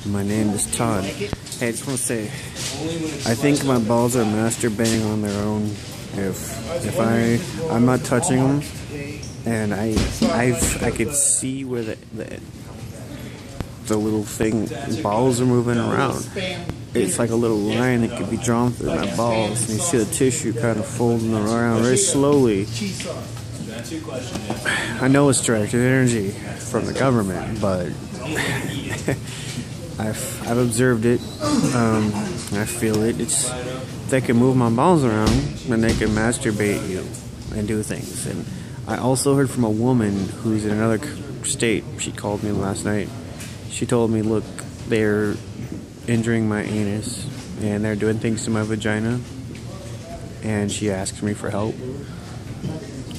My name is Todd. Hey, I just want to say, I think my balls are masturbating on their own. If I'm not touching them, and I could see where the little thing balls are moving around. It's like a little line that could be drawn through my balls, and you see the tissue kind of folding around very slowly. I know it's directed energy from the government, but I've observed it. I feel it. They can move my balls around, and they can masturbate you and do things. And I also heard from a woman who's in another state. She called me last night. She told me, look, they're injuring my anus and they're doing things to my vagina, and she asked me for help.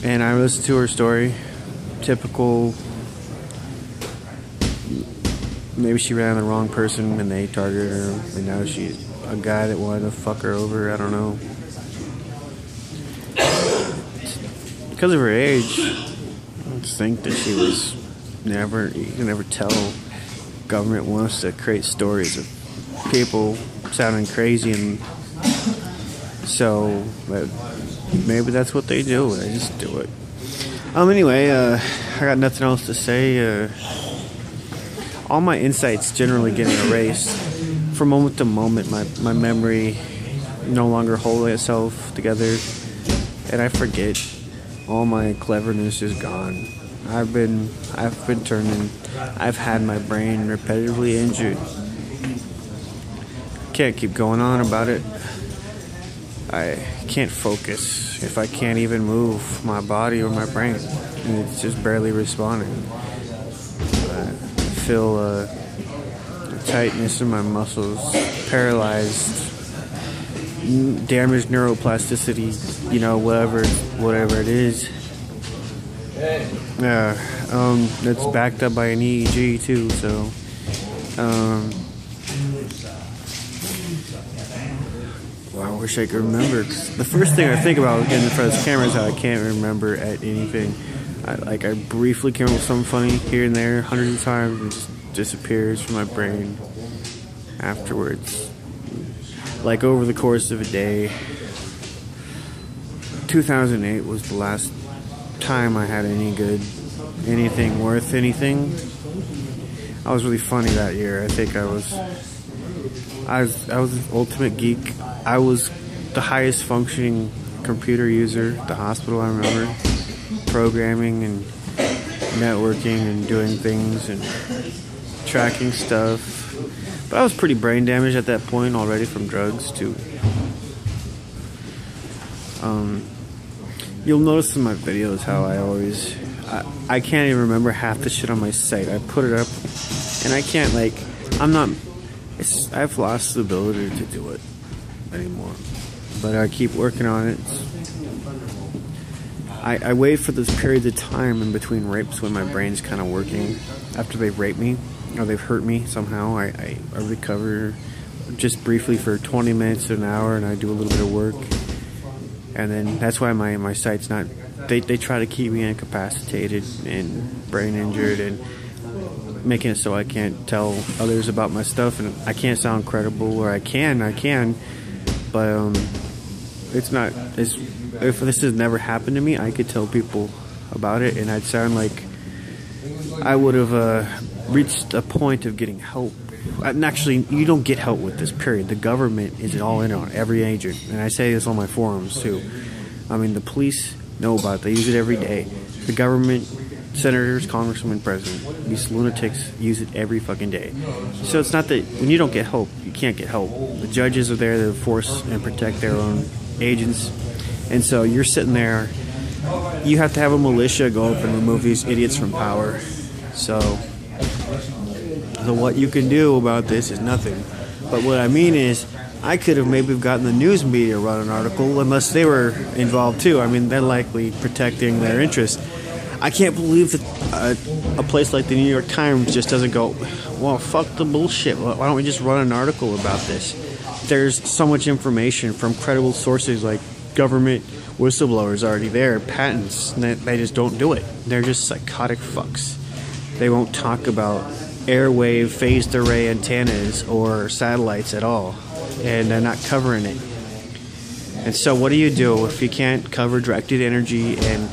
And I listened to her story. Typical. Maybe she ran the wrong person and they targeted her, and now she's a guy that wanted to fuck her over. I don't know. Because of her age, I think that she was never. You can never tell. Government wants to create stories of people sounding crazy, and so maybe that's what they do. They just do it. Anyway, I got nothing else to say. All my insights generally getting erased from moment to moment. My memory no longer holds itself together, and I forget. All my cleverness is gone. I've been turning. I've had my brain repetitively injured. Can't keep going on about it. I can't focus if I can't even move my body or my brain. It's just barely responding. I feel a tightness in my muscles, paralyzed, damaged neuroplasticity, whatever it is. It's backed up by an EEG too, so I wish I could remember. The first thing I think about getting in front of this camera is how I can't remember at anything. I briefly came up with something funny here and there, hundreds of times, and it just disappears from my brain afterwards. Like over the course of a day. 2008 was the last time I had anything worth anything. I was really funny that year. I think I was the ultimate geek. I was the highest functioning computer user at the hospital, I remember. Programming and networking and doing things and tracking stuff. But I was pretty brain damaged at that point already from drugs too. You'll notice in my videos how I can't even remember half the shit on my site. I put it up and I can't I've lost the ability to do it anymore. But I keep working on it. I wait for this period of time in between rapes when my brain's kind of working. After they've raped me or they've hurt me somehow, I recover just briefly for 20 minutes to an hour, and I do a little bit of work. And then that's why my site's not. They try to keep me incapacitated and brain injured and making it so I can't tell others about my stuff, and I can't sound credible, or I can, but it's not. If this has never happened to me, I could tell people about it, and I'd sound like I would have reached a point of getting help. And actually, you don't get help with this, period. The government is all in on every agent. And I say this on my forums, too. I mean, the police know about it. They use it every day. The government, senators, congressmen, president, these lunatics use it every fucking day. So it's not that when you don't get help, you can't get help. The judges are there to enforce and protect their own agents. And so you're sitting there. You have to have a militia go up and remove these idiots from power. So what you can do about this is nothing. But what I mean is, I could have maybe gotten the news media to run an article, unless they were involved too. I mean, they're likely protecting their interests. I can't believe that a place like the New York Times just doesn't go, well, fuck the bullshit. Why don't we just run an article about this? There's so much information from credible sources like government whistleblowers already there, patents, and they just don't do it. They're just psychotic fucks. They won't talk about airwave phased array antennas or satellites at all, and they're not covering it. And so what do you do if you can't cover directed energy and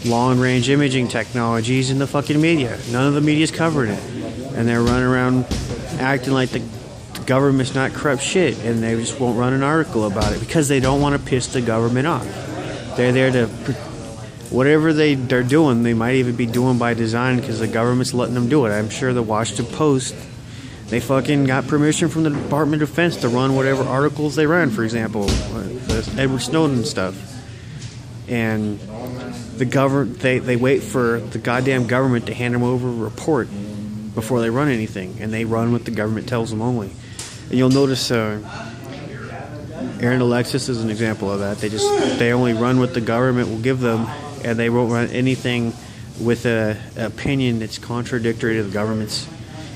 long range imaging technologies in the fucking media? None of the media's covering it, and they're running around acting like the government's not corrupt shit, and they just won't run an article about it because they don't want to piss the government off. They're there to whatever they're doing, they might even be doing by design because the government's letting them do it. I'm sure the Washington Post, they fucking got permission from the Department of Defense to run whatever articles they ran, for example, Edward Snowden stuff. And the government, they wait for the goddamn government to hand them over a report before they run anything, and they run what the government tells them only. And you'll notice Aaron Alexis is an example of that. They only run what the government will give them, and they won't run anything with an opinion that's contradictory to the government's.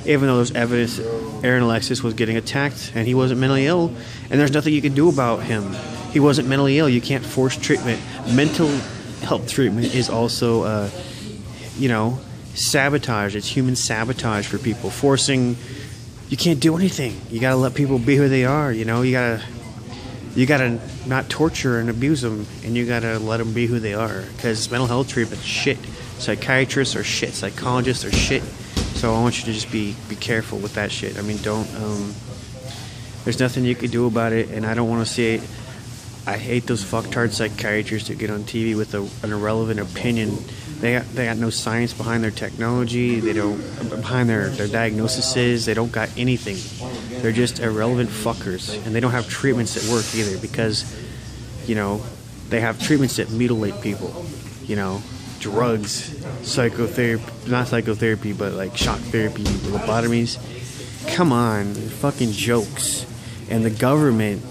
Even though there's evidence Aaron Alexis was getting attacked and he wasn't mentally ill, and there's nothing you can do about him. He wasn't mentally ill. You can't force treatment. Mental health treatment is also, sabotage. It's human sabotage for people. You can't do anything. You gotta let people be who they are. You gotta not torture and abuse them, and you gotta let them be who they are. Because mental health treatment's shit. Psychiatrists are shit. Psychologists are shit. So I want you to just be careful with that shit. I mean, there's nothing you can do about it, and I don't want to see it. I hate those fucktard psychiatrists that get on TV with an irrelevant opinion. They got no science behind their technology. They don't behind their diagnoses. They don't got anything. They're just irrelevant fuckers, and they don't have treatments that work either because, they have treatments that mutilate people. Drugs, psychotherapy, not psychotherapy, but like shock therapy, lobotomies. Come on, fucking jokes. And the government,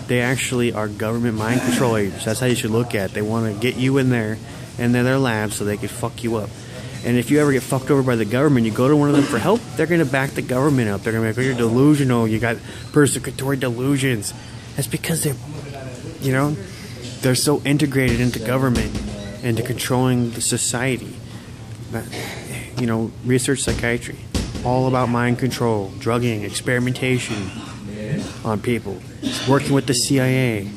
they actually are government mind control agents. That's how you should look at it. They want to get you in there and they're their labs so they can fuck you up. And if you ever get fucked over by the government, you go to one of them for help, they're going to back the government up. They're going to be like, oh, you're delusional, you got persecutory delusions. That's because they're so integrated into government, into controlling the society. Research psychiatry, all about mind control, drugging, experimentation on people, working with the CIA,